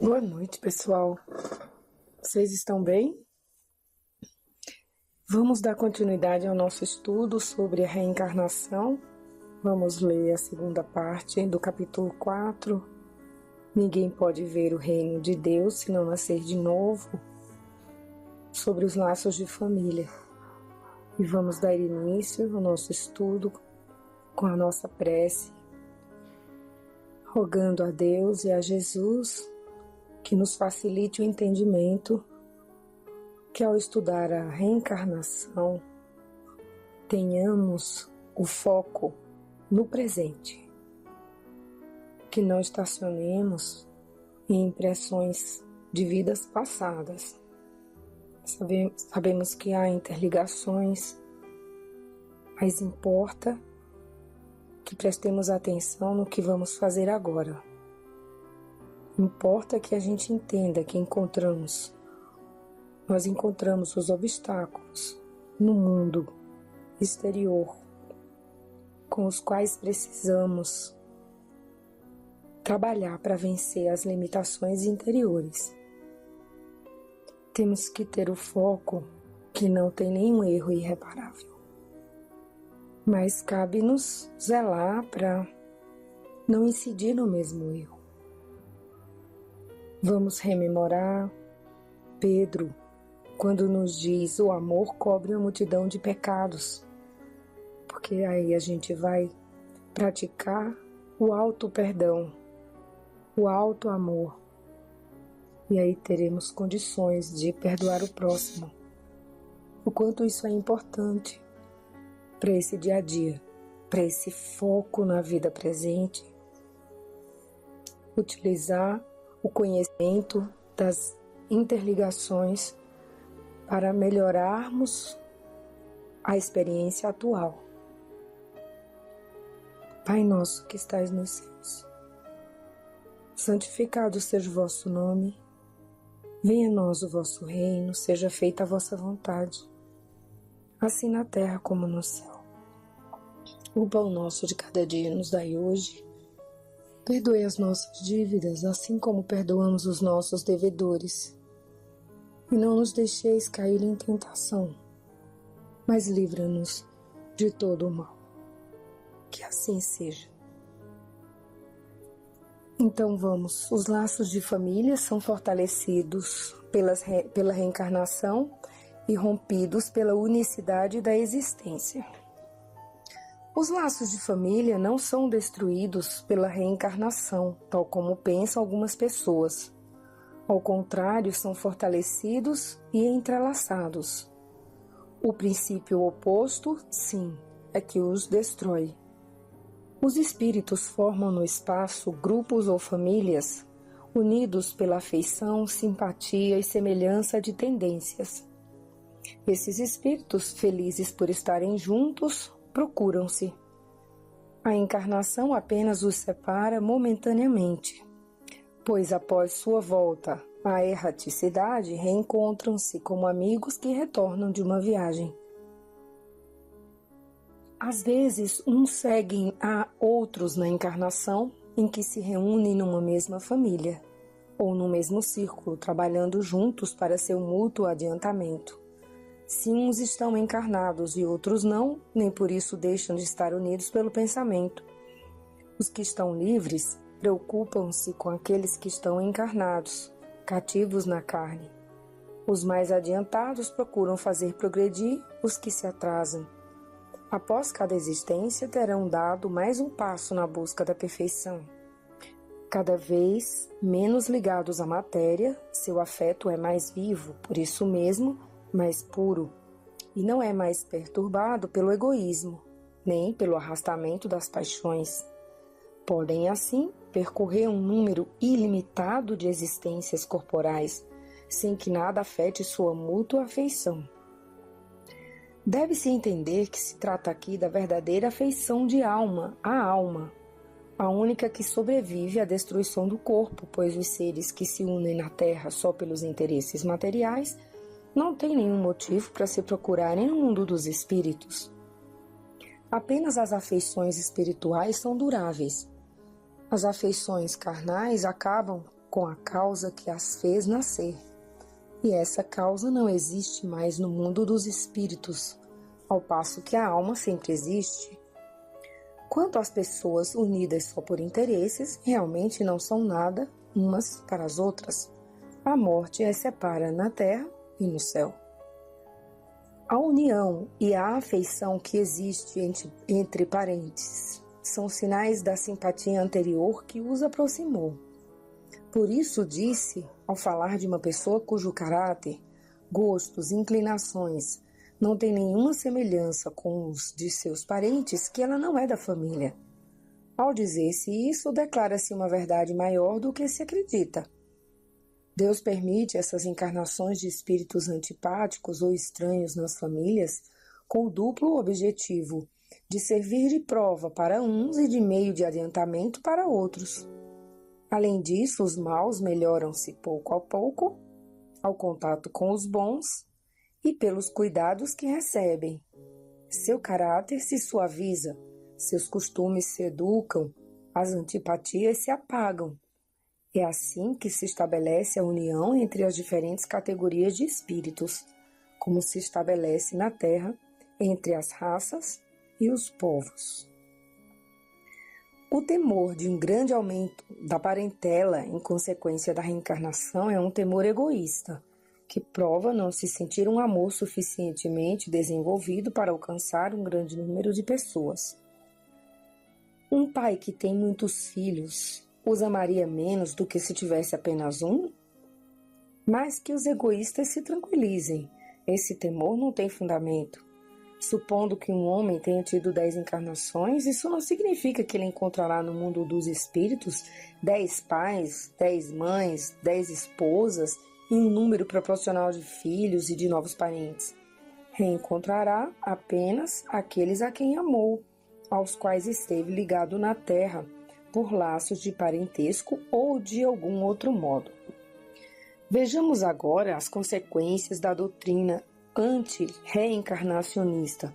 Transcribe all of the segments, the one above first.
Boa noite, pessoal. Vocês estão bem? Vamos dar continuidade ao nosso estudo sobre a reencarnação. Vamos ler a segunda parte do capítulo 4. Ninguém pode ver o reino de Deus se não nascer de novo, sobre os laços de família. E vamos dar início ao nosso estudo com a nossa prece, rogando a Deus e a Jesus que nos facilite o entendimento, que ao estudar a reencarnação, tenhamos o foco no presente, que não estacionemos em impressões de vidas passadas. Sabemos que há interligações, mas importa que prestemos atenção no que vamos fazer agora. Importa que a gente entenda que nós encontramos os obstáculos no mundo exterior com os quais precisamos trabalhar para vencer as limitações interiores. Temos que ter o foco que não tem nenhum erro irreparável, mas cabe-nos zelar para não incidir no mesmo erro. Vamos rememorar Pedro, quando nos diz: o amor cobre a multidão de pecados, porque aí a gente vai praticar o auto perdão, o auto amor, e aí teremos condições de perdoar o próximo. O quanto isso é importante para esse dia a dia, para esse foco na vida presente, utilizar o conhecimento das interligações para melhorarmos a experiência atual. Pai nosso que estais nos céus, santificado seja o vosso nome, venha a nós o vosso reino, seja feita a vossa vontade, assim na terra como no céu. O pão nosso de cada dia nos dai hoje. Perdoe as nossas dívidas, assim como perdoamos os nossos devedores. E não nos deixeis cair em tentação, mas livra-nos de todo o mal. Que assim seja. Então vamos, os laços de família são fortalecidos pela reencarnação e rompidos pela unicidade da existência. Os laços de família não são destruídos pela reencarnação, tal como pensam algumas pessoas. Ao contrário, são fortalecidos e entrelaçados. O princípio oposto, sim, é que os destrói. Os espíritos formam no espaço grupos ou famílias, unidos pela afeição, simpatia e semelhança de tendências. Esses espíritos, felizes por estarem juntos, procuram-se. A encarnação apenas os separa momentaneamente, pois após sua volta à erraticidade, reencontram-se como amigos que retornam de uma viagem. Às vezes, uns seguem a outros na encarnação, em que se reúnem numa mesma família, ou no mesmo círculo, trabalhando juntos para seu mútuo adiantamento. Se uns estão encarnados e outros não, nem por isso deixam de estar unidos pelo pensamento. Os que estão livres preocupam-se com aqueles que estão encarnados, cativos na carne. Os mais adiantados procuram fazer progredir os que se atrasam. Após cada existência, terão dado mais um passo na busca da perfeição. Cada vez menos ligados à matéria, seu afeto é mais vivo, por isso mesmo, mais puro, e não é mais perturbado pelo egoísmo, nem pelo arrastamento das paixões. Podem, assim, percorrer um número ilimitado de existências corporais, sem que nada afete sua mútua afeição. Deve-se entender que se trata aqui da verdadeira afeição de alma a alma, a única que sobrevive à destruição do corpo, pois os seres que se unem na Terra só pelos interesses materiais não têm nenhum motivo para se procurarem no mundo dos espíritos. Apenas as afeições espirituais são duráveis. As afeições carnais acabam com a causa que as fez nascer. E essa causa não existe mais no mundo dos espíritos, ao passo que a alma sempre existe. Quanto às pessoas unidas só por interesses, realmente não são nada umas para as outras. A morte as separa na terra e no céu. A união e a afeição que existe entre parentes são sinais da simpatia anterior que os aproximou. Por isso disse, ao falar de uma pessoa cujo caráter, gostos, inclinações não tem nenhuma semelhança com os de seus parentes, que ela não é da família. Ao dizer-se isso, declara-se uma verdade maior do que se acredita. Deus permite essas encarnações de espíritos antipáticos ou estranhos nas famílias com o duplo objetivo de servir de prova para uns e de meio de adiantamento para outros. Além disso, os maus melhoram-se pouco a pouco, ao contato com os bons e pelos cuidados que recebem. Seu caráter se suaviza, seus costumes se educam, as antipatias se apagam. É assim que se estabelece a união entre as diferentes categorias de espíritos, como se estabelece na Terra entre as raças e os povos. O temor de um grande aumento da parentela em consequência da reencarnação é um temor egoísta, que prova não se sentir um amor suficientemente desenvolvido para alcançar um grande número de pessoas. Um pai que tem muitos filhos os amaria menos do que se tivesse apenas um? Mas que os egoístas se tranquilizem, esse temor não tem fundamento. Supondo que um homem tenha tido 10 encarnações, isso não significa que ele encontrará no mundo dos espíritos 10 pais, 10 mães, 10 esposas e um número proporcional de filhos e de novos parentes. Reencontrará apenas aqueles a quem amou, aos quais esteve ligado na terra, por laços de parentesco ou de algum outro modo. Vejamos agora as consequências da doutrina anti-reencarnacionista.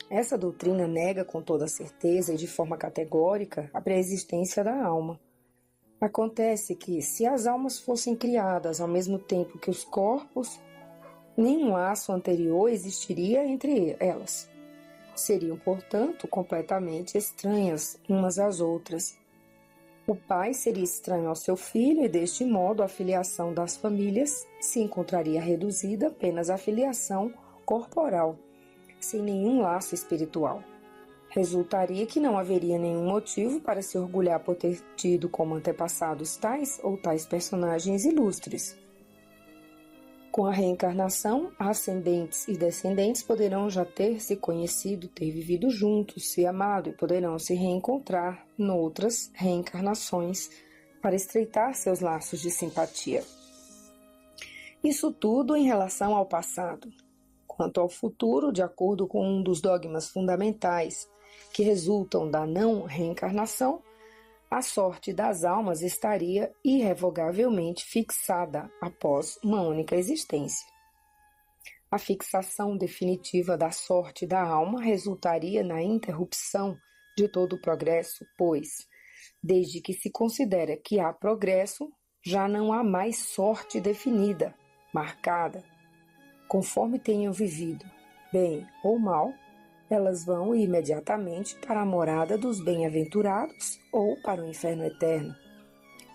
Essa doutrina nega com toda certeza e de forma categórica a pré-existência da alma. Acontece que, se as almas fossem criadas ao mesmo tempo que os corpos, nenhum laço anterior existiria entre elas. Seriam, portanto, completamente estranhas umas às outras. O pai seria estranho ao seu filho e, deste modo, a filiação das famílias se encontraria reduzida apenas à filiação corporal, sem nenhum laço espiritual. Resultaria que não haveria nenhum motivo para se orgulhar por ter tido como antepassados tais ou tais personagens ilustres. Com a reencarnação, ascendentes e descendentes poderão já ter se conhecido, ter vivido juntos, se amado e poderão se reencontrar noutras reencarnações para estreitar seus laços de simpatia. Isso tudo em relação ao passado. Quanto ao futuro, de acordo com um dos dogmas fundamentais que resultam da não reencarnação, a sorte das almas estaria irrevogavelmente fixada após uma única existência. A fixação definitiva da sorte da alma resultaria na interrupção de todo o progresso, pois, desde que se considera que há progresso, já não há mais sorte definida, marcada. Conforme tenham vivido, bem ou mal, elas vão imediatamente para a morada dos bem-aventurados ou para o inferno eterno.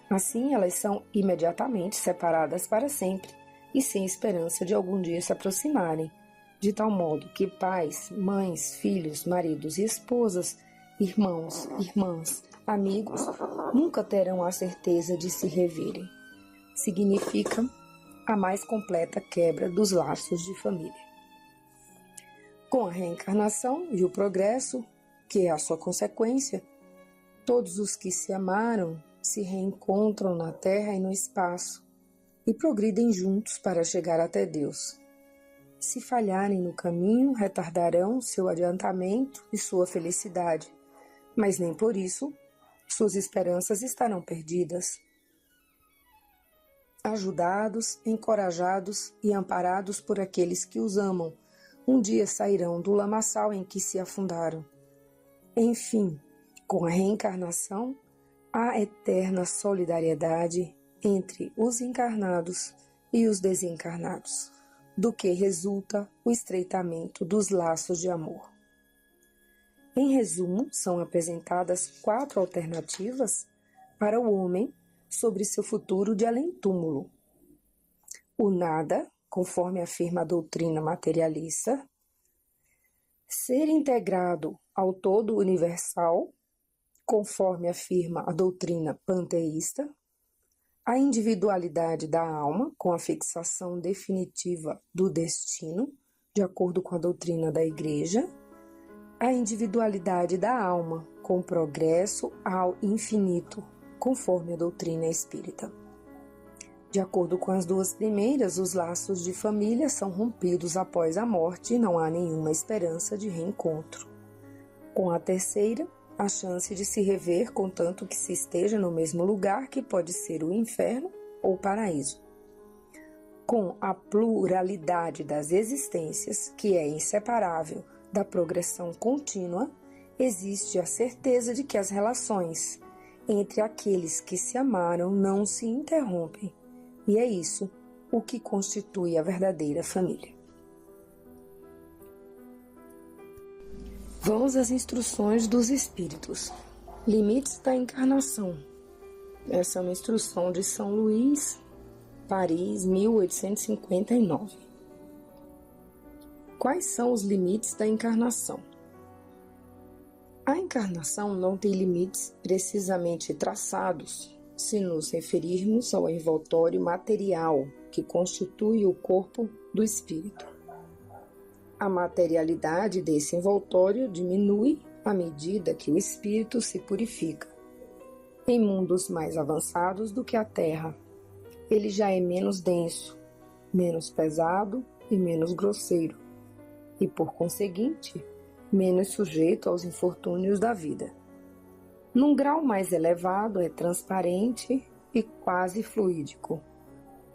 Assim, elas são imediatamente separadas para sempre e sem esperança de algum dia se aproximarem, de tal modo que pais, mães, filhos, maridos e esposas, irmãos, irmãs, amigos, nunca terão a certeza de se reverem. Significa a mais completa quebra dos laços de família. Com a reencarnação e o progresso, que é a sua consequência, todos os que se amaram se reencontram na terra e no espaço e progridem juntos para chegar até Deus. Se falharem no caminho, retardarão seu adiantamento e sua felicidade, mas nem por isso suas esperanças estarão perdidas. Ajudados, encorajados e amparados por aqueles que os amam, um dia sairão do lamaçal em que se afundaram. Enfim, com a reencarnação, há eterna solidariedade, entre os encarnados e os desencarnados, do que resulta o estreitamento dos laços de amor. Em resumo, são apresentadas 4 alternativas para o homem sobre seu futuro de além-túmulo. O nada, conforme afirma a doutrina materialista, ser integrado ao todo universal, conforme afirma a doutrina panteísta, a individualidade da alma, com a fixação definitiva do destino, de acordo com a doutrina da Igreja, a individualidade da alma, com progresso ao infinito, conforme a doutrina espírita. De acordo com as 2 primeiras, os laços de família são rompidos após a morte e não há nenhuma esperança de reencontro. Com a terceira, a chance de se rever, contanto que se esteja no mesmo lugar, que pode ser o inferno ou o paraíso. Com a pluralidade das existências, que é inseparável da progressão contínua, existe a certeza de que as relações entre aqueles que se amaram não se interrompem, e é isso o que constitui a verdadeira família. Vamos às instruções dos espíritos. Limites da encarnação. Essa é uma instrução de São Luís, Paris, 1859. Quais são os limites da encarnação? A encarnação não tem limites precisamente traçados, se nos referirmos ao envoltório material que constitui o corpo do espírito. A materialidade desse envoltório diminui à medida que o espírito se purifica. Em mundos mais avançados do que a Terra, ele já é menos denso, menos pesado e menos grosseiro, e, por conseguinte, menos sujeito aos infortúnios da vida. Num grau mais elevado, é transparente e quase fluídico.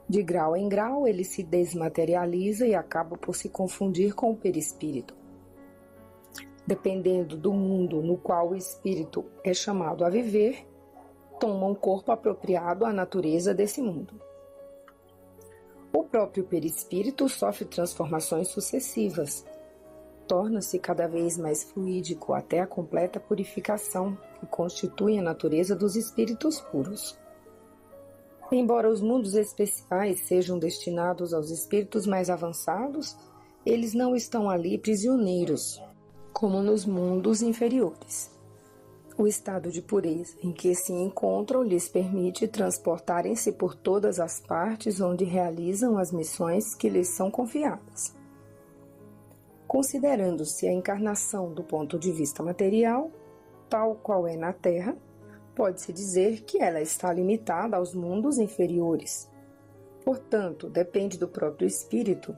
De grau em grau, ele se desmaterializa e acaba por se confundir com o perispírito. Dependendo do mundo no qual o espírito é chamado a viver, toma um corpo apropriado à natureza desse mundo. O próprio perispírito sofre transformações sucessivas, torna-se cada vez mais fluídico até a completa purificação que constitui a natureza dos espíritos puros. Embora os mundos especiais sejam destinados aos espíritos mais avançados, eles não estão ali prisioneiros, como nos mundos inferiores. O estado de pureza em que se encontram lhes permite transportarem-se por todas as partes onde realizam as missões que lhes são confiadas. Considerando-se a encarnação do ponto de vista material, tal qual é na Terra, pode-se dizer que ela está limitada aos mundos inferiores. Portanto, depende do próprio espírito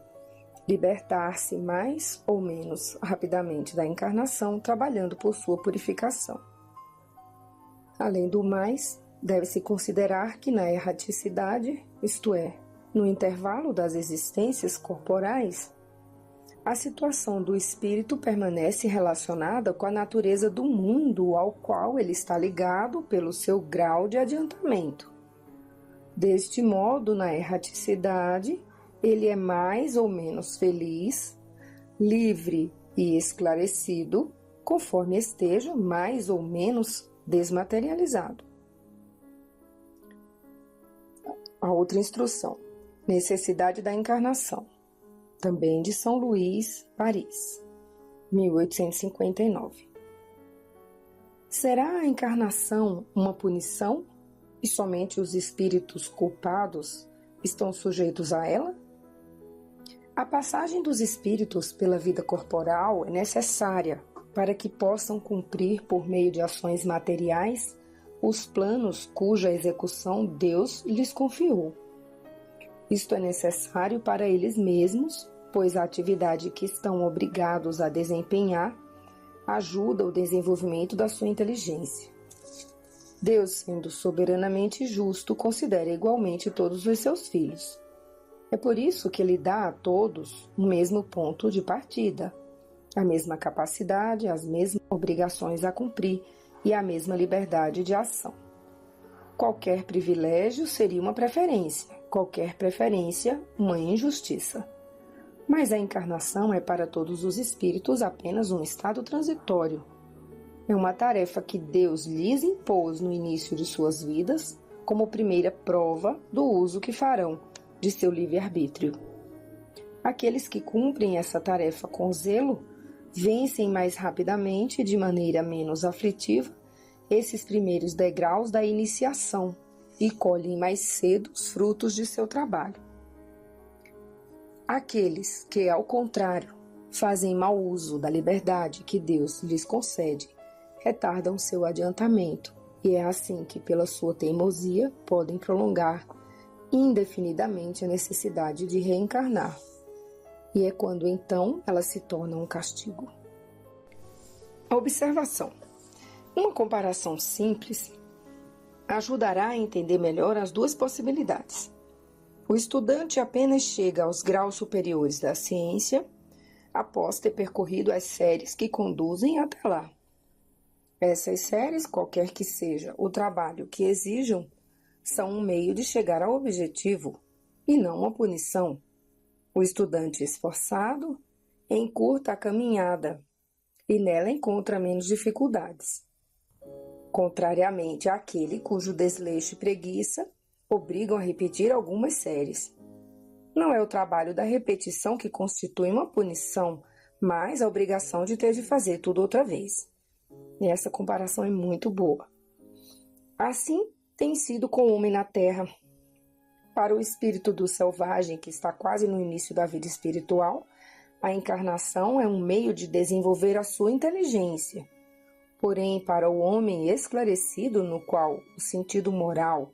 libertar-se mais ou menos rapidamente da encarnação, trabalhando por sua purificação. Além do mais, deve-se considerar que na erraticidade, isto é, no intervalo das existências corporais, a situação do espírito permanece relacionada com a natureza do mundo ao qual ele está ligado pelo seu grau de adiantamento. Deste modo, na erraticidade, ele é mais ou menos feliz, livre e esclarecido, conforme esteja mais ou menos desmaterializado. A outra instrução, necessidade da encarnação. Também de São Luís, Paris, 1859. Será a encarnação uma punição e somente os espíritos culpados estão sujeitos a ela? A passagem dos espíritos pela vida corporal é necessária para que possam cumprir por meio de ações materiais os planos cuja execução Deus lhes confiou. Isto é necessário para eles mesmos, pois a atividade que estão obrigados a desempenhar ajuda o desenvolvimento da sua inteligência. Deus, sendo soberanamente justo, considera igualmente todos os seus filhos. É por isso que Ele dá a todos o mesmo ponto de partida, a mesma capacidade, as mesmas obrigações a cumprir e a mesma liberdade de ação. Qualquer privilégio seria uma preferência, qualquer preferência, uma injustiça. Mas a encarnação é para todos os espíritos apenas um estado transitório. É uma tarefa que Deus lhes impôs no início de suas vidas, como primeira prova do uso que farão de seu livre-arbítrio. Aqueles que cumprem essa tarefa com zelo vencem mais rapidamente e de maneira menos aflitiva esses primeiros degraus da iniciação e colhem mais cedo os frutos de seu trabalho. Aqueles que, ao contrário, fazem mau uso da liberdade que Deus lhes concede, retardam seu adiantamento, e é assim que, pela sua teimosia, podem prolongar indefinidamente a necessidade de reencarnar. E é quando, então, ela se torna um castigo. Observação. Uma comparação simples ajudará a entender melhor as duas possibilidades. O estudante apenas chega aos graus superiores da ciência após ter percorrido as séries que conduzem até lá. Essas séries, qualquer que seja o trabalho que exijam, são um meio de chegar ao objetivo e não uma punição. O estudante esforçado encurta a caminhada e nela encontra menos dificuldades, contrariamente àquele cujo desleixo e preguiça obrigam a repetir algumas séries. Não é o trabalho da repetição que constitui uma punição, mas a obrigação de ter de fazer tudo outra vez. E essa comparação é muito boa. Assim tem sido com o homem na Terra. Para o espírito do selvagem, que está quase no início da vida espiritual, a encarnação é um meio de desenvolver a sua inteligência. Porém, para o homem esclarecido, no qual o sentido moral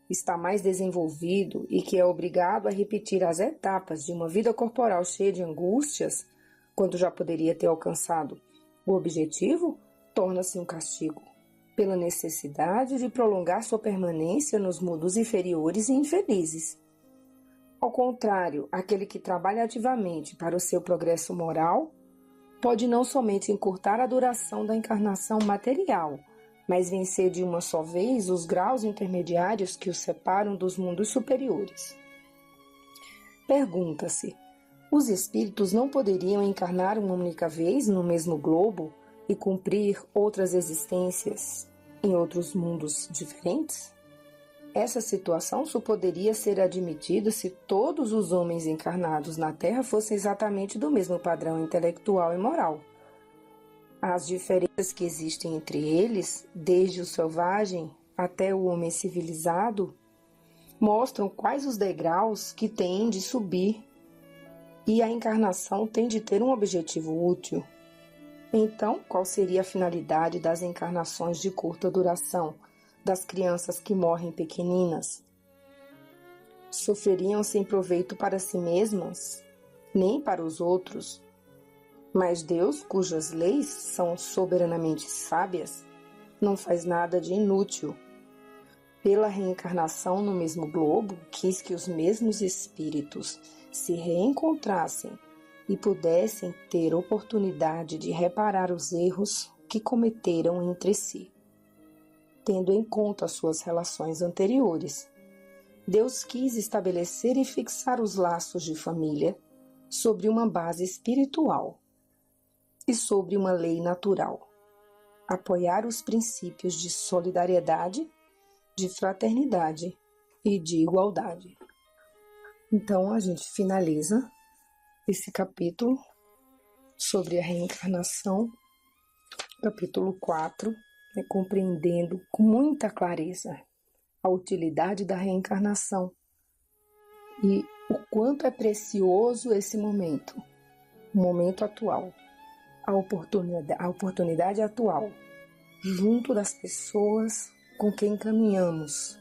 está mais desenvolvido e que é obrigado a repetir as etapas de uma vida corporal cheia de angústias, quando já poderia ter alcançado o objetivo, torna-se um castigo, pela necessidade de prolongar sua permanência nos mundos inferiores e infelizes. Ao contrário, aquele que trabalha ativamente para o seu progresso moral pode não somente encurtar a duração da encarnação material, mas vencer de uma só vez os graus intermediários que o separam dos mundos superiores. Pergunta-se: os espíritos não poderiam encarnar uma única vez no mesmo globo e cumprir outras existências em outros mundos diferentes? Essa situação só poderia ser admitida se todos os homens encarnados na Terra fossem exatamente do mesmo padrão intelectual e moral. As diferenças que existem entre eles, desde o selvagem até o homem civilizado, mostram quais os degraus que têm de subir, e a encarnação tem de ter um objetivo útil. Então, qual seria a finalidade das encarnações de curta duração, das crianças que morrem pequeninas? Sofreriam sem proveito para si mesmas, nem para os outros. Mas Deus, cujas leis são soberanamente sábias, não faz nada de inútil. Pela reencarnação no mesmo globo, quis que os mesmos espíritos se reencontrassem e pudessem ter oportunidade de reparar os erros que cometeram entre si. Tendo em conta suas relações anteriores, Deus quis estabelecer e fixar os laços de família sobre uma base espiritual e sobre uma lei natural, apoiar os princípios de solidariedade, de fraternidade e de igualdade. Então, a gente finaliza esse capítulo sobre a reencarnação, capítulo 4, compreendendo com muita clareza a utilidade da reencarnação e o quanto é precioso esse momento, o momento atual, a oportunidade atual, junto das pessoas com quem caminhamos.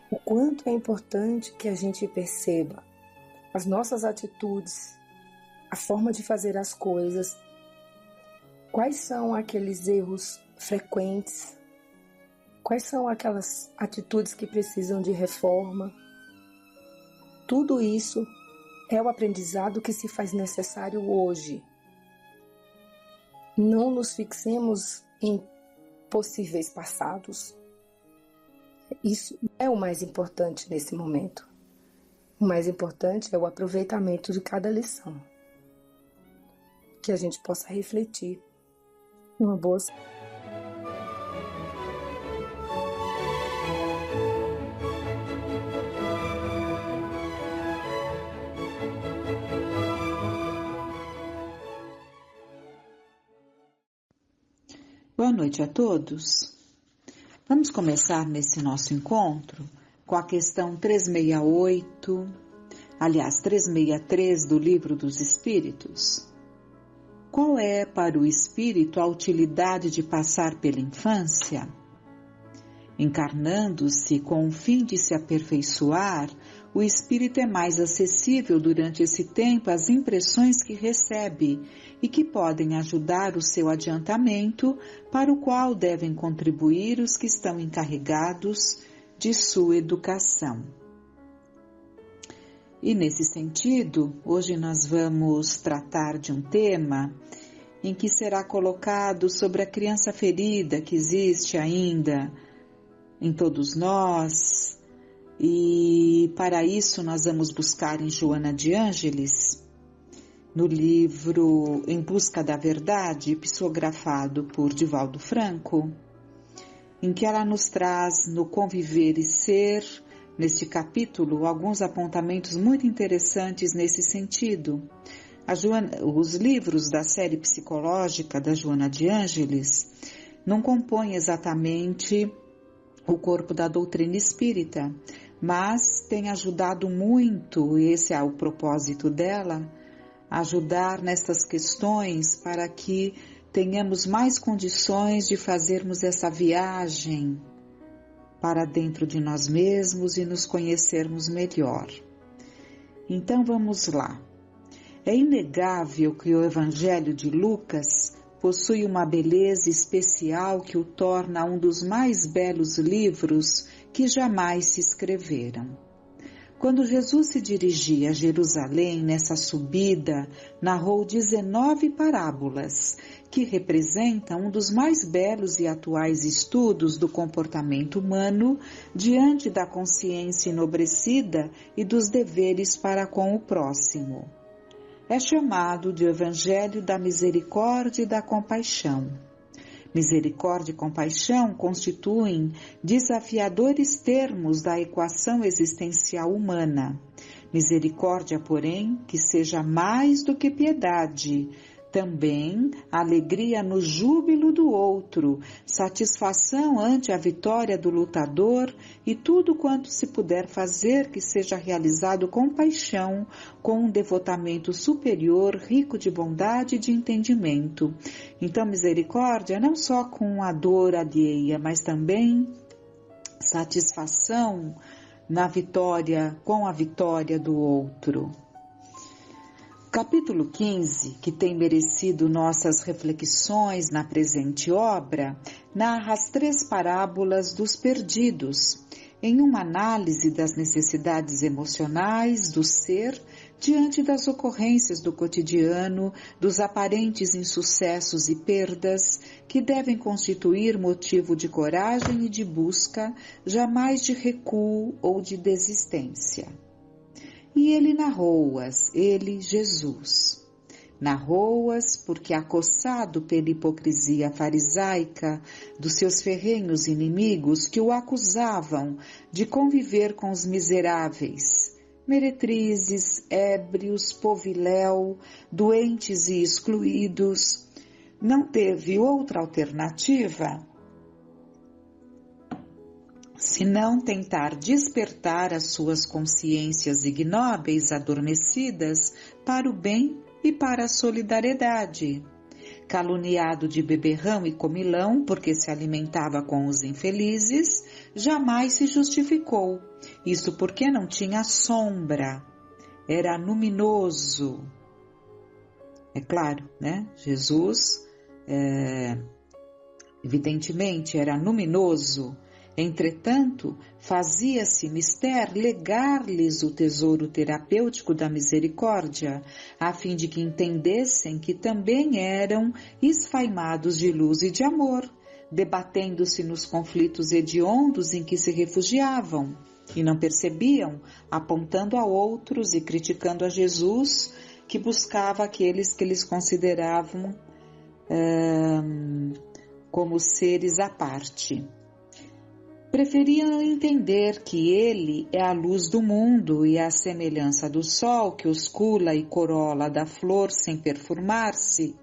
O quanto é importante que a gente perceba as nossas atitudes, a forma de fazer as coisas, quais são aqueles erros frequentes, quais são aquelas atitudes que precisam de reforma. Tudo isso é o aprendizado que se faz necessário hoje. Não nos fixemos em possíveis passados. Isso é o mais importante nesse momento. O mais importante é o aproveitamento de cada lição. Que a gente possa refletir. Uma boa... Boa noite a todos. Vamos começar nesse nosso encontro com a questão 363 do Livro dos Espíritos. Qual é para o espírito a utilidade de passar pela infância? Encarnando-se com o fim de se aperfeiçoar, o espírito é mais acessível durante esse tempo às impressões que recebe e que podem ajudar o seu adiantamento, para o qual devem contribuir os que estão encarregados de sua educação. E nesse sentido, hoje nós vamos tratar de um tema em que será colocado sobre a criança ferida que existe ainda em todos nós, e para isso nós vamos buscar em Joana de Ângeles, no livro Em Busca da Verdade, psicografado por Divaldo Franco, em que ela nos traz no Conviver e Ser, neste capítulo, alguns apontamentos muito interessantes nesse sentido. Os livros da série psicológica da Joana de Ângeles não compõem exatamente o corpo da doutrina espírita, mas tem ajudado muito, esse é o propósito dela, ajudar nessas questões para que tenhamos mais condições de fazermos essa viagem para dentro de nós mesmos e nos conhecermos melhor. Então vamos lá. É inegável que o Evangelho de Lucas possui uma beleza especial que o torna um dos mais belos livros que jamais se escreveram. Quando Jesus se dirigia a Jerusalém nessa subida, narrou 19 parábolas, que representam um dos mais belos e atuais estudos do comportamento humano diante da consciência enobrecida e dos deveres para com o próximo. É chamado de Evangelho da Misericórdia e da Compaixão. Misericórdia e compaixão constituem desafiadores termos da equação existencial humana. Misericórdia, porém, que seja mais do que piedade, também alegria no júbilo do outro, satisfação ante a vitória do lutador e tudo quanto se puder fazer que seja realizado com paixão, com um devotamento superior, rico de bondade e de entendimento. Então, misericórdia não só com a dor alheia, mas também satisfação na vitória, com a vitória do outro. Capítulo 15, que tem merecido nossas reflexões na presente obra, narra as 3 parábolas dos perdidos, em uma análise das necessidades emocionais do ser diante das ocorrências do cotidiano, dos aparentes insucessos e perdas, que devem constituir motivo de coragem e de busca, jamais de recuo ou de desistência. E ele narrou-as, ele, Jesus. Narrou-as porque, acossado pela hipocrisia farisaica dos seus ferrenhos inimigos que o acusavam de conviver com os miseráveis, meretrizes, ébrios, poviléu, doentes e excluídos, não teve outra alternativa senão tentar despertar as suas consciências ignóbeis adormecidas para o bem e para a solidariedade. Caluniado de beberrão e comilão porque se alimentava com os infelizes, jamais se justificou, isso porque não tinha sombra, era luminoso. É claro, né? Jesus, evidentemente, era luminoso. Entretanto, fazia-se mister legar-lhes o tesouro terapêutico da misericórdia, a fim de que entendessem que também eram esfaimados de luz e de amor, debatendo-se nos conflitos hediondos em que se refugiavam, e não percebiam, apontando a outros e criticando a Jesus, que buscava aqueles que eles consideravam como seres à parte. Preferiam entender que ele é a luz do mundo e a semelhança do sol que oscula e corola da flor sem perfumar-se,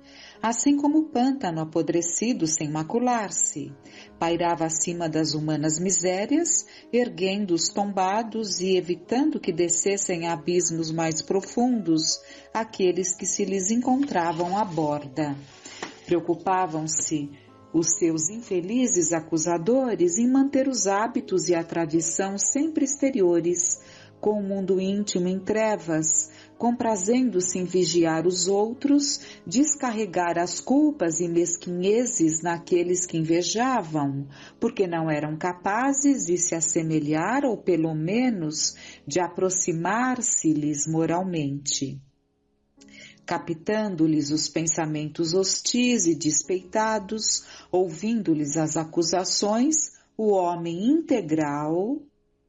assim como o pântano apodrecido sem macular-se, pairava acima das humanas misérias, erguendo os tombados e evitando que descessem a abismos mais profundos aqueles que se lhes encontravam à borda. Preocupavam-se os seus infelizes acusadores em manter os hábitos e a tradição sempre exteriores, com o mundo íntimo em trevas, comprazendo-se em vigiar os outros, descarregar as culpas e mesquinhezes naqueles que invejavam, porque não eram capazes de se assemelhar ou pelo menos de aproximar-se-lhes moralmente. Captando-lhes os pensamentos hostis e despeitados, ouvindo-lhes as acusações, o homem integral,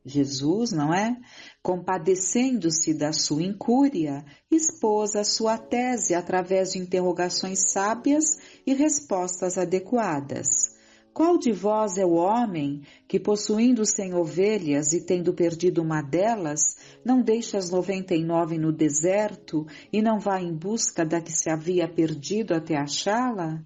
Jesus, não é? Compadecendo-se da sua incúria, expôs a sua tese através de interrogações sábias e respostas adequadas. Qual de vós é o homem que, possuindo 100 ovelhas e tendo perdido uma delas, não deixa as 99 no deserto e não vai em busca da que se havia perdido até achá-la?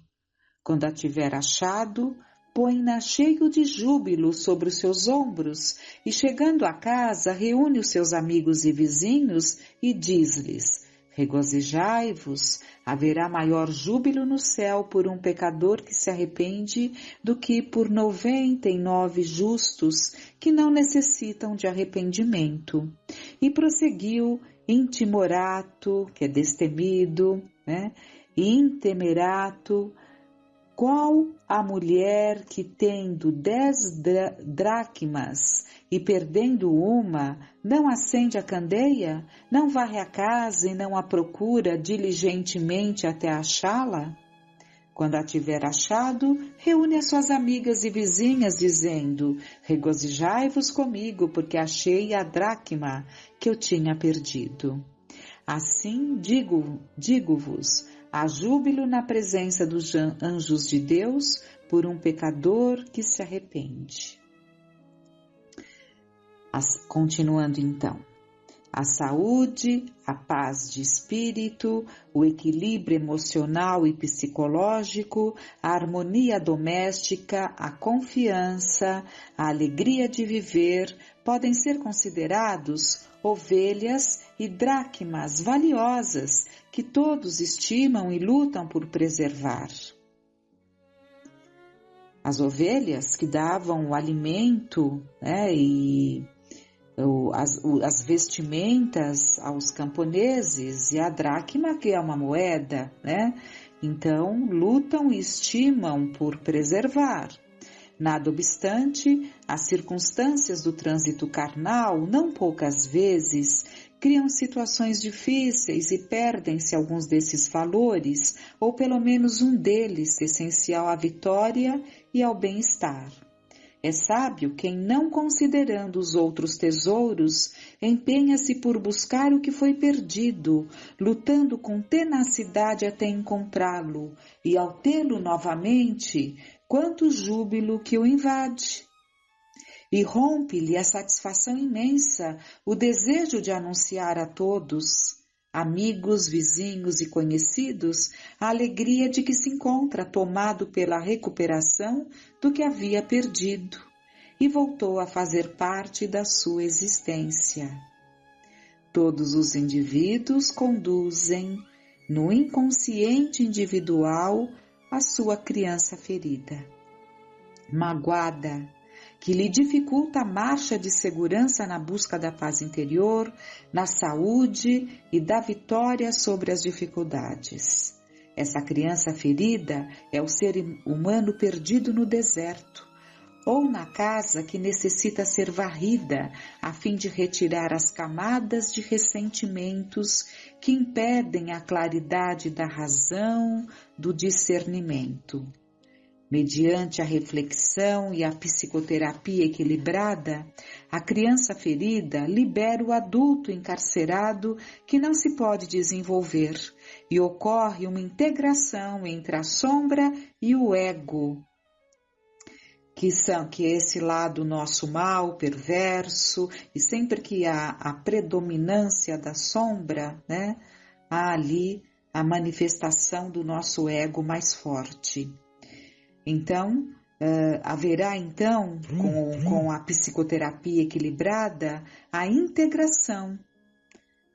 Quando a tiver achado, põe-na cheio de júbilo sobre os seus ombros e, chegando a casa, reúne os seus amigos e vizinhos e diz-lhes: regozijai-vos, haverá maior júbilo no céu por um pecador que se arrepende do que por 99 justos que não necessitam de arrependimento. E prosseguiu intimorato, que é destemido, né? Intemerato, qual a mulher que tendo 10 dracmas e perdendo uma, não acende a candeia, não varre a casa e não a procura diligentemente até achá-la? Quando a tiver achado, reúne as suas amigas e vizinhas, dizendo: regozijai-vos comigo, porque achei a dracma que eu tinha perdido. Assim digo-vos, há júbilo na presença dos anjos de Deus por um pecador que se arrepende. Continuando então, a saúde, a paz de espírito, o equilíbrio emocional e psicológico, a harmonia doméstica, a confiança, a alegria de viver podem ser considerados ovelhas e dracmas valiosas que todos estimam e lutam por preservar. As ovelhas que davam o alimento, né, e as vestimentas aos camponeses, e a dracma, que é uma moeda, né? Então lutam e estimam por preservar. Nada obstante, as circunstâncias do trânsito carnal, não poucas vezes, criam situações difíceis e perdem-se alguns desses valores, ou pelo menos um deles, essencial à vitória e ao bem-estar. É sábio quem, não considerando os outros tesouros, empenha-se por buscar o que foi perdido, lutando com tenacidade até encontrá-lo, e ao tê-lo novamente, quanto júbilo que o invade. E rompe-lhe a satisfação imensa, o desejo de anunciar a todos, amigos, vizinhos e conhecidos, a alegria de que se encontra tomado pela recuperação do que havia perdido e voltou a fazer parte da sua existência. Todos os indivíduos conduzem, no inconsciente individual, a sua criança ferida, magoada, que lhe dificulta a marcha de segurança na busca da paz interior, na saúde e da vitória sobre as dificuldades. Essa criança ferida é o ser humano perdido no deserto, ou na casa que necessita ser varrida a fim de retirar as camadas de ressentimentos que impedem a claridade da razão, do discernimento. Mediante a reflexão e a psicoterapia equilibrada, a criança ferida libera o adulto encarcerado que não se pode desenvolver e ocorre uma integração entre a sombra e o ego, que é esse lado nosso mal, perverso, e sempre que há a predominância da sombra, né, há ali a manifestação do nosso ego mais forte. Então, haverá então, com a psicoterapia equilibrada, a integração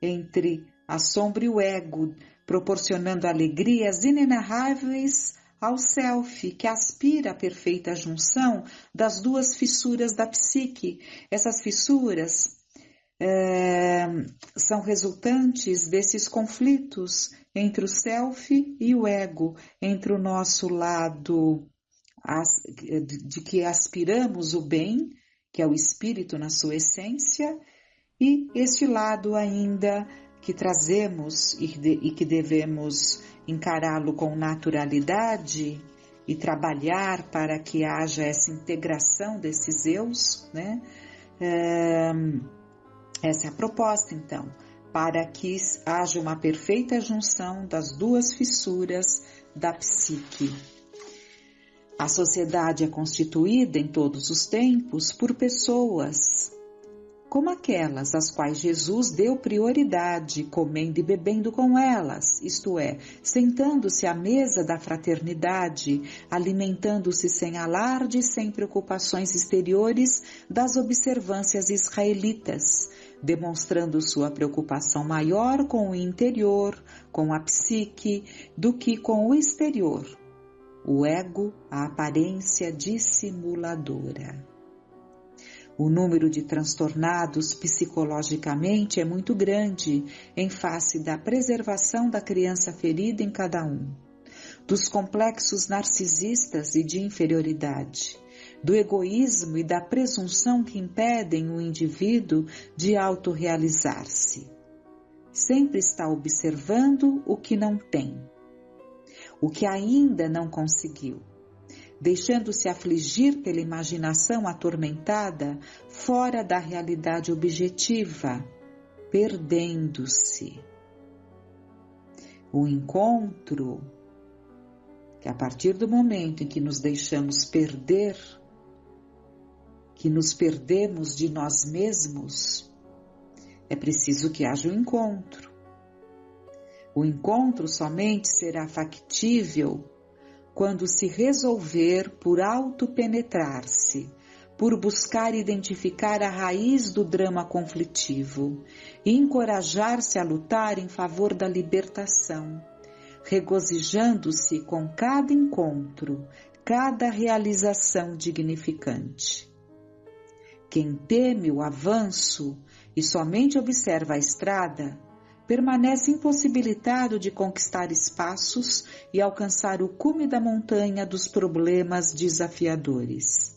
entre a sombra e o ego, proporcionando alegrias inenarráveis ao self, que aspira à perfeita junção das duas fissuras da psique. Essas fissuras são resultantes desses conflitos entre o self e o ego, entre o nosso lado de que aspiramos o bem, que é o espírito na sua essência, e este lado ainda que trazemos e que devemos encará-lo com naturalidade e trabalhar para que haja essa integração desses eus, né? Essa é a proposta, então, para que haja uma perfeita junção das duas fissuras da psique. A sociedade é constituída em todos os tempos por pessoas como aquelas às quais Jesus deu prioridade, comendo e bebendo com elas, isto é, sentando-se à mesa da fraternidade, alimentando-se sem alarde e sem preocupações exteriores das observâncias israelitas, demonstrando sua preocupação maior com o interior, com a psique, do que com o exterior. O ego, a aparência dissimuladora. O número de transtornados psicologicamente é muito grande em face da preservação da criança ferida em cada um, dos complexos narcisistas e de inferioridade, do egoísmo e da presunção que impedem o indivíduo de autorrealizar-se. Sempre está observando o que não tem, o que ainda não conseguiu, deixando-se afligir pela imaginação atormentada fora da realidade objetiva, perdendo-se. O encontro, que a partir do momento em que nos deixamos perder, que nos perdemos de nós mesmos, é preciso que haja um encontro. O encontro somente será factível quando se resolver por autopenetrar-se, por buscar identificar a raiz do drama conflitivo e encorajar-se a lutar em favor da libertação, regozijando-se com cada encontro, cada realização dignificante. Quem teme o avanço e somente observa a estrada, permanece impossibilitado de conquistar espaços e alcançar o cume da montanha dos problemas desafiadores.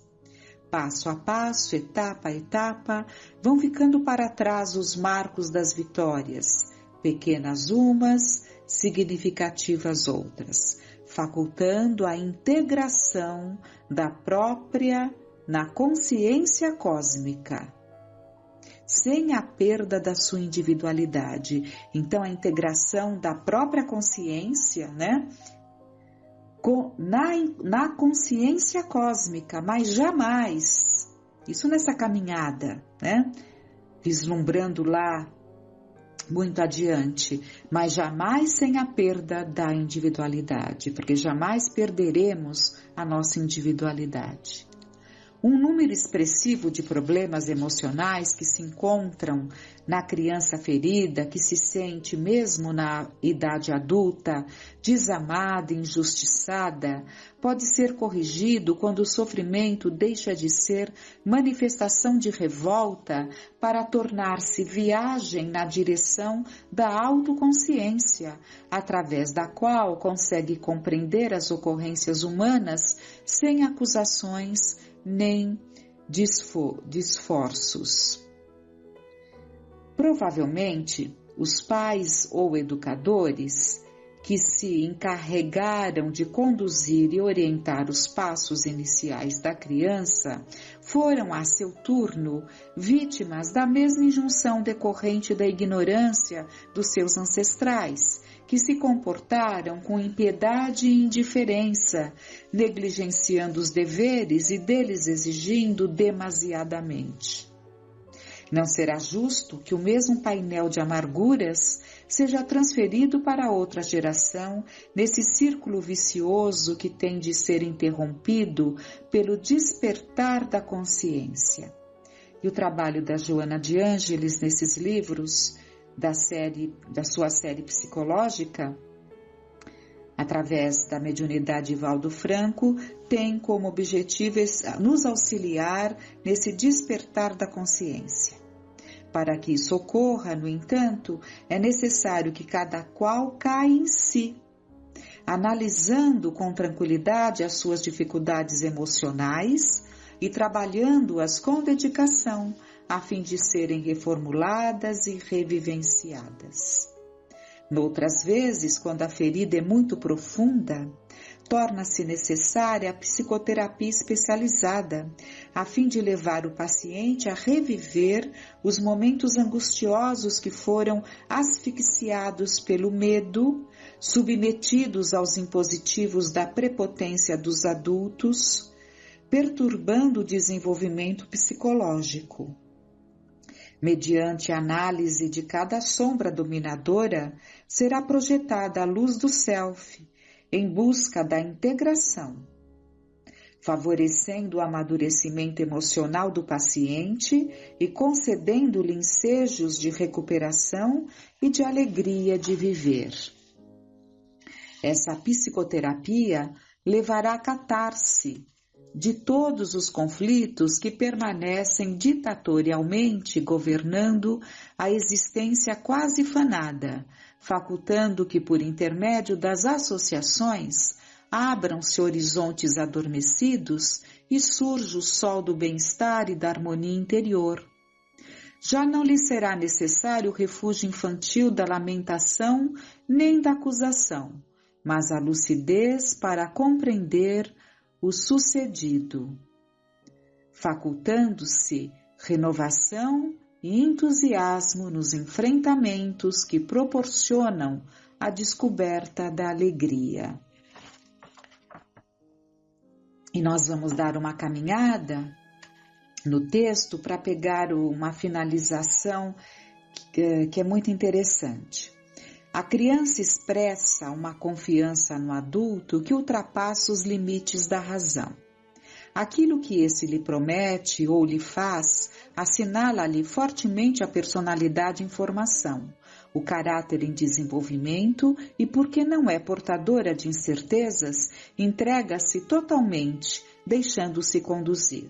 Passo a passo, etapa a etapa, vão ficando para trás os marcos das vitórias, pequenas umas, significativas outras, facultando a integração da própria na consciência cósmica, sem a perda da sua individualidade. Então, a integração da própria consciência, né, na consciência cósmica, mas jamais, isso nessa caminhada, né, vislumbrando lá muito adiante, mas jamais sem a perda da individualidade, porque jamais perderemos a nossa individualidade. Um número expressivo de problemas emocionais que se encontram na criança ferida, que se sente mesmo na idade adulta, desamada, injustiçada, pode ser corrigido quando o sofrimento deixa de ser manifestação de revolta para tornar-se viagem na direção da autoconsciência, através da qual consegue compreender as ocorrências humanas sem acusações nem de esforços. Provavelmente, os pais ou educadores que se encarregaram de conduzir e orientar os passos iniciais da criança foram, a seu turno, vítimas da mesma injunção decorrente da ignorância dos seus ancestrais, que se comportaram com impiedade e indiferença, negligenciando os deveres e deles exigindo demasiadamente. Não será justo que o mesmo painel de amarguras seja transferido para outra geração nesse círculo vicioso que tem de ser interrompido pelo despertar da consciência. E o trabalho da Joana de Ângeles nesses livros, da sua série psicológica, através da mediunidade Valdo Franco, tem como objetivo nos auxiliar nesse despertar da consciência. Para que isso ocorra, no entanto, é necessário que cada qual caia em si, analisando com tranquilidade as suas dificuldades emocionais e trabalhando-as com dedicação, a fim de serem reformuladas e revivenciadas. Noutras vezes, quando a ferida é muito profunda, torna-se necessária a psicoterapia especializada, a fim de levar o paciente a reviver os momentos angustiosos que foram asfixiados pelo medo, submetidos aos impositivos da prepotência dos adultos, perturbando o desenvolvimento psicológico. Mediante a análise de cada sombra dominadora, será projetada a luz do self, em busca da integração, favorecendo o amadurecimento emocional do paciente e concedendo-lhe ensejos de recuperação e de alegria de viver. Essa psicoterapia levará à catarse de todos os conflitos que permanecem ditatorialmente governando a existência quase fanada, facultando que, por intermédio das associações, abram-se horizontes adormecidos e surja o sol do bem-estar e da harmonia interior. Já não lhe será necessário o refúgio infantil da lamentação nem da acusação, mas a lucidez para compreender o sucedido, facultando-se renovação e entusiasmo nos enfrentamentos que proporcionam a descoberta da alegria. E nós vamos dar uma caminhada no texto para pegar uma finalização que é muito interessante. A criança expressa uma confiança no adulto que ultrapassa os limites da razão. Aquilo que esse lhe promete ou lhe faz assinala-lhe fortemente a personalidade em formação, o caráter em desenvolvimento e, porque não é portadora de incertezas, entrega-se totalmente, deixando-se conduzir.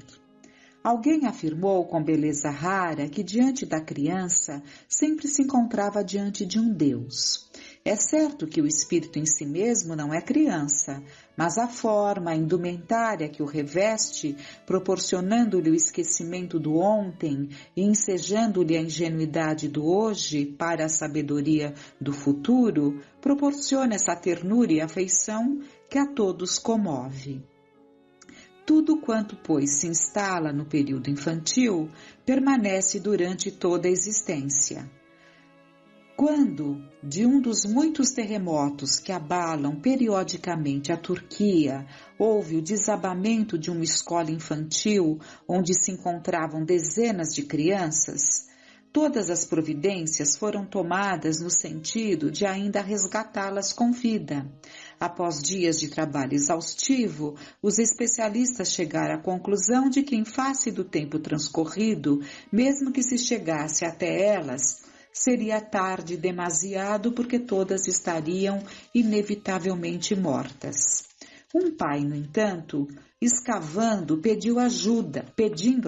Alguém afirmou com beleza rara que diante da criança sempre se encontrava diante de um Deus. É certo que o espírito em si mesmo não é criança, mas a forma, a indumentária que o reveste, proporcionando-lhe o esquecimento do ontem e ensejando-lhe a ingenuidade do hoje para a sabedoria do futuro, proporciona essa ternura e afeição que a todos comove. Tudo quanto, pois, se instala no período infantil, permanece durante toda a existência. Quando, de um dos muitos terremotos que abalam periodicamente a Turquia, houve o desabamento de uma escola infantil onde se encontravam dezenas de crianças, todas as providências foram tomadas no sentido de ainda resgatá-las com vida. Após dias de trabalho exaustivo, os especialistas chegaram à conclusão de que, em face do tempo transcorrido, mesmo que se chegasse até elas, seria tarde demasiado porque todas estariam inevitavelmente mortas. Um pai, no entanto, escavando, pedindo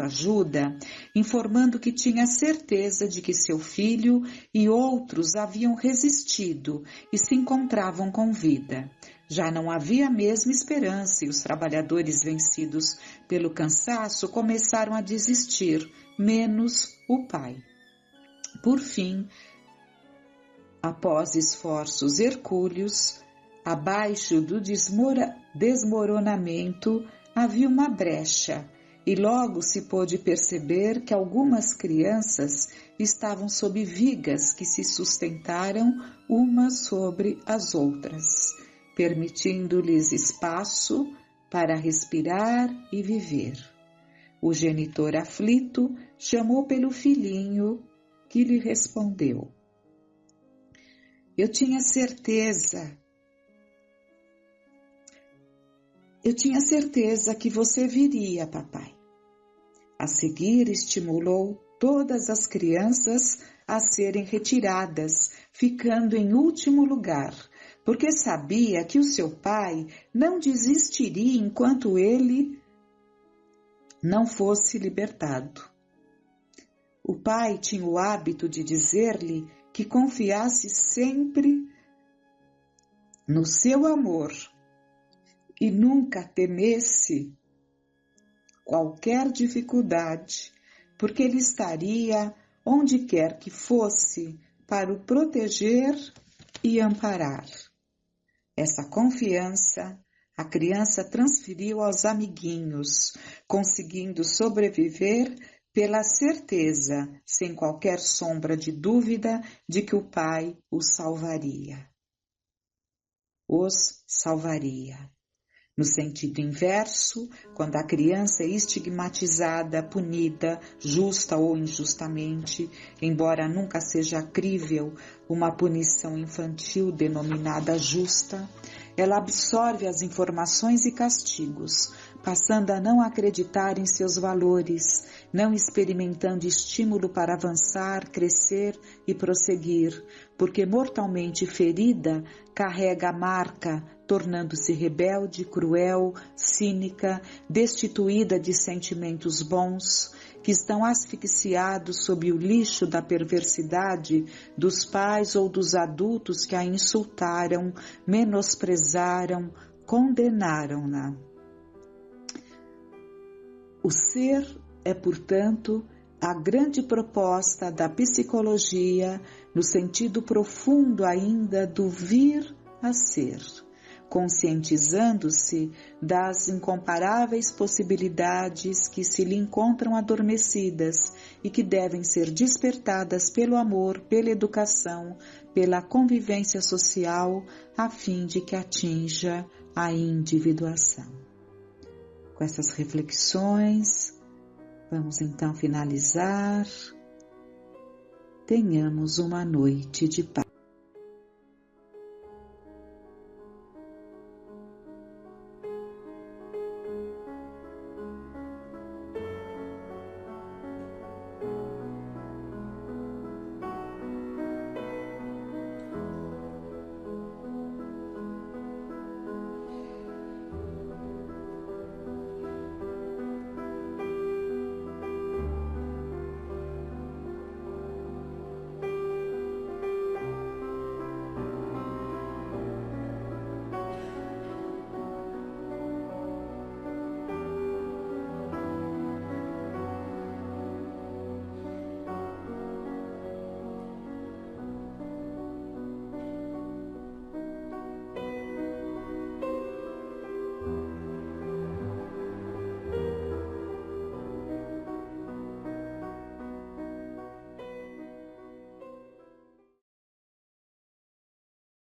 ajuda, informando que tinha certeza de que seu filho e outros haviam resistido e se encontravam com vida. Já não havia a mesma esperança e os trabalhadores vencidos pelo cansaço começaram a desistir, menos o pai. Por fim, Após esforços hercúleos, abaixo do desmoronamento havia uma brecha, e logo se pôde perceber que algumas crianças estavam sob vigas que se sustentaram umas sobre as outras, permitindo-lhes espaço para respirar e viver. O genitor aflito chamou pelo filhinho, que lhe respondeu: Eu tinha certeza que você viria, papai. A seguir, estimulou todas as crianças a serem retiradas, ficando em último lugar, porque sabia que o seu pai não desistiria enquanto ele não fosse libertado. O pai tinha o hábito de dizer-lhe que confiasse sempre no seu amor e nunca temesse qualquer dificuldade, porque ele estaria onde quer que fosse para o proteger e amparar. Essa confiança a criança transferiu aos amiguinhos, conseguindo sobreviver pela certeza, sem qualquer sombra de dúvida, de que o pai os salvaria. Os salvaria. No sentido inverso, quando a criança é estigmatizada, punida, justa ou injustamente, embora nunca seja crível uma punição infantil denominada justa, ela absorve as informações e castigos, passando a não acreditar em seus valores, não experimentando estímulo para avançar, crescer e prosseguir, porque mortalmente ferida, carrega a marca, tornando-se rebelde, cruel, cínica, destituída de sentimentos bons, que estão asfixiados sob o lixo da perversidade dos pais ou dos adultos que a insultaram, menosprezaram, condenaram-na. O ser é, portanto, a grande proposta da psicologia no sentido profundo ainda do vir a ser, conscientizando-se das incomparáveis possibilidades que se lhe encontram adormecidas e que devem ser despertadas pelo amor, pela educação, pela convivência social, a fim de que atinja a individuação. Com essas reflexões, vamos então finalizar. Tenhamos uma noite de paz.